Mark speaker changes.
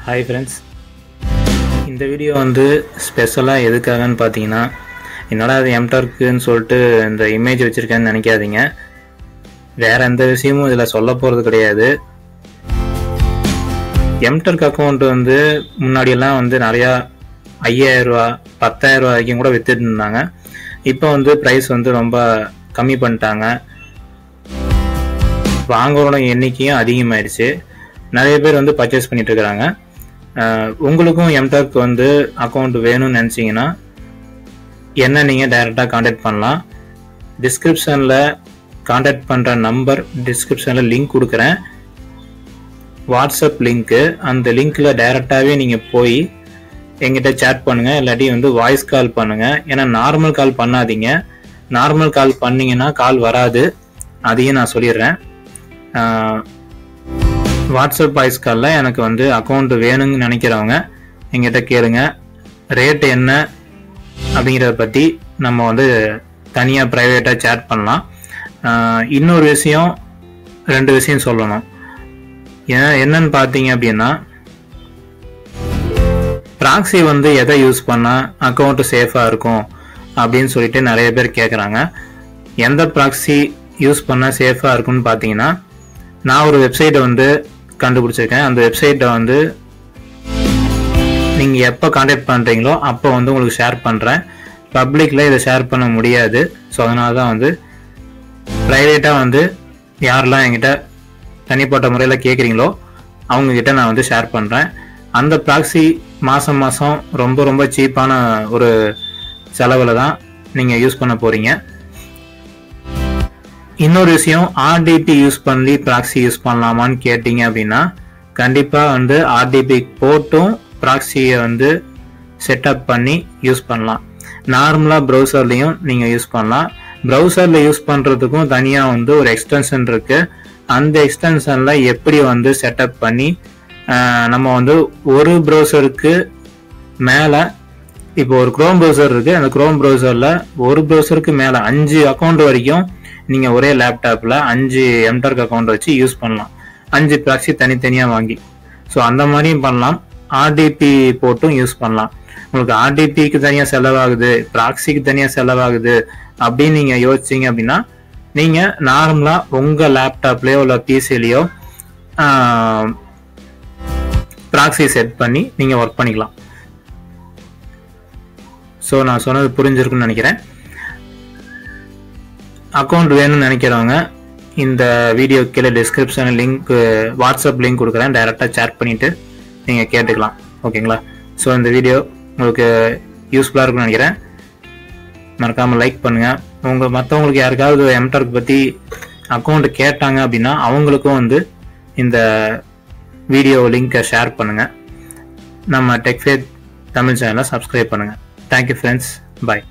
Speaker 1: Hi friends, இந்த video வந்து ஸ்பெஷலாக எதுக்காகன்னு பார்த்தீங்கன்னா, என்னடா அது எம்டர்க்குன்னு சொல்லிட்டு இந்த இமேஜ் வச்சுருக்கேன்னு நினைக்காதீங்க. வேறு எந்த விஷயமும் இதில் சொல்ல போகிறது கிடையாது. எம்டர்க் அக்கௌண்ட் வந்து முன்னாடியெல்லாம் வந்து நிறையா 5000 ரூபா 10,000 ரூபா வரைக்கும் கூட வித்துட்டு இருந்தாங்க. இப்போ வந்து ப்ரைஸ் வந்து ரொம்ப கம்மி பண்ணிட்டாங்க. வாங்குறோட எண்ணிக்கையும் அதிகமாகிடுச்சு. நிறைய பேர் வந்து பர்ச்சேஸ் பண்ணிட்டு இருக்கிறாங்க. உங்களுக்கும் எம்டர்க் வந்து அக்கௌண்ட் வேணும்னு நினச்சிங்கன்னா என்ன நீங்கள் டைரெக்டாக காண்டாக்ட் பண்ணலாம். டிஸ்கிரிப்ஷனில் காண்டாக்ட் பண்ணுற நம்பர் டிஸ்கிரிப்ஷனில் லிங்க் கொடுக்குறேன், வாட்ஸ்அப் லிங்க்கு. அந்த லிங்க்கில் டைரெக்டாகவே நீங்கள் போய் எங்கிட்ட சேட் பண்ணுங்கள், இல்லாட்டி வந்து வாய்ஸ் கால் பண்ணுங்கள். ஏன்னா நார்மல் கால் பண்ணாதீங்க. நார்மல் கால் பண்ணிங்கன்னா கால் வராது, அதையும் நான் சொல்லிடுறேன். வாட்ஸ்அப் வாய்ஸ் காலில் எனக்கு வந்து அக்கௌண்ட் வேணும்னு நினைக்கிறவங்க எங்கிட்ட கேளுங்க. ரேட் என்ன அப்படிங்கிறத பற்றி நம்ம வந்து தனியாக ப்ரைவேட்டாக சேட் பண்ணலாம். இன்னொரு விஷயம், 2 விஷயம் சொல்லணும். என்னன்னு பார்த்தீங்க அப்படின்னா, ப்ராக்ஸி வந்து எதை யூஸ் பண்ணால் அக்கௌண்ட்டு சேஃபாக இருக்கும் அப்படின்னு சொல்லிட்டு நிறைய பேர் கேட்குறாங்க. எந்த ப்ராக்ஸி யூஸ் பண்ணால் சேஃபாக இருக்கும்னு பார்த்தீங்கன்னா, நான் ஒரு வெப்சைட்டை வந்து கண்டுபிடிச்சிருக்கேன். அந்த வெப்சைட்டை வந்து நீங்கள் எப்போ காண்டாக்ட் பண்ணுறீங்களோ அப்போ வந்து உங்களுக்கு ஷேர் பண்ணுறேன். பப்ளிக்கில் இதை ஷேர் பண்ண முடியாது. ஸோ அதனால தான் வந்து ப்ரைவேட்டாக வந்து யாரெல்லாம் என்கிட்ட தனிப்பட்ட முறையில் கேட்குறீங்களோ அவங்கக்கிட்ட நான் வந்து ஷேர் பண்ணுறேன். அந்த ப்ராக்ஸி மாதம் ரொம்ப ரொம்ப சீப்பான ஒரு செலவில் தான் நீங்கள் யூஸ் பண்ண போகிறீங்க. இன்னொரு விஷயம், ஆர்டிபி யூஸ் பண்ணி ப்ராக்ஸி யூஸ் பண்ணலாமான்னு கேட்டிங்க அப்படின்னா, கண்டிப்பாக வந்து ஆர்டிபி போட்டும் ப்ராக்ஸியை வந்து செட்டப் பண்ணி யூஸ் பண்ணலாம். நார்மலாக ப்ரௌசர்லேயும் நீங்கள் யூஸ் பண்ணலாம். ப்ரௌசரில் யூஸ் பண்ணுறதுக்கும் தனியாக வந்து ஒரு எக்ஸ்டென்ஷன் இருக்குது. அந்த எக்ஸ்டென்ஷனில் எப்படி வந்து செட்டப் பண்ணி நம்ம வந்து ஒரு ப்ரௌசருக்கு மேலே, இப்போ ஒரு க்ரோம் ப்ரௌசர் இருக்குது, அந்த க்ரோம் ப்ரௌசரில் ஒரு ப்ரௌசருக்கு மேலே 5 அக்கௌண்ட் வரைக்கும் நீங்கள் ஒரே லேப்டாப்பில் 5 எம்டர்க் அக்கௌண்ட் வச்சு யூஸ் பண்ணலாம், 5 ப்ராக்ஸி தனித்தனியாக வாங்கி. ஸோ அந்த மாதிரியும் பண்ணலாம். ஆர்டிபி போட்டும் யூஸ் பண்ணலாம். உங்களுக்கு ஆர்டிபிக்கு தனியாக செலவாகுது, ப்ராக்ஸிக்கு தனியாக செலவாகுது அப்படின்னு நீங்கள் யோசிச்சிங்க அப்படின்னா, நீங்கள் நார்மலாக உங்கள் லேப்டாப்லேயோ இல்லை பிசிலேயோ ப்ராக்ஸி செட் பண்ணி நீங்கள் ஒர்க் பண்ணிக்கலாம். ஸோ நான் சொன்னது புரிஞ்சிருக்குன்னு நினைக்கிறேன். அக்கௌண்ட் வேணும்னு நினைக்கிறவங்க இந்த வீடியோ கீழே டிஸ்கிரிப்ஷனில் லிங்க், வாட்ஸ்அப் லிங்க் கொடுக்குறேன், டைரெக்டாக சேட் பண்ணிவிட்டு நீங்கள் கேட்டுக்கலாம். ஓகேங்களா? ஸோ இந்த வீடியோ உங்களுக்கு யூஸ்ஃபுல்லாக இருக்குன்னு நினைக்கிறேன். மறக்காமல் லைக் பண்ணுங்கள். மற்றவங்களுக்கு யாருக்காவது எம்டர்க் பற்றி அக்கௌண்ட் கேட்டாங்க அப்படின்னா அவங்களுக்கும் வந்து இந்த வீடியோ லிங்கை ஷேர் பண்ணுங்கள். நம்ம டெக்ஃபேத் தமிழ் சேனலை சப்ஸ்கிரைப் பண்ணுங்கள். Thank you friends. பாய்.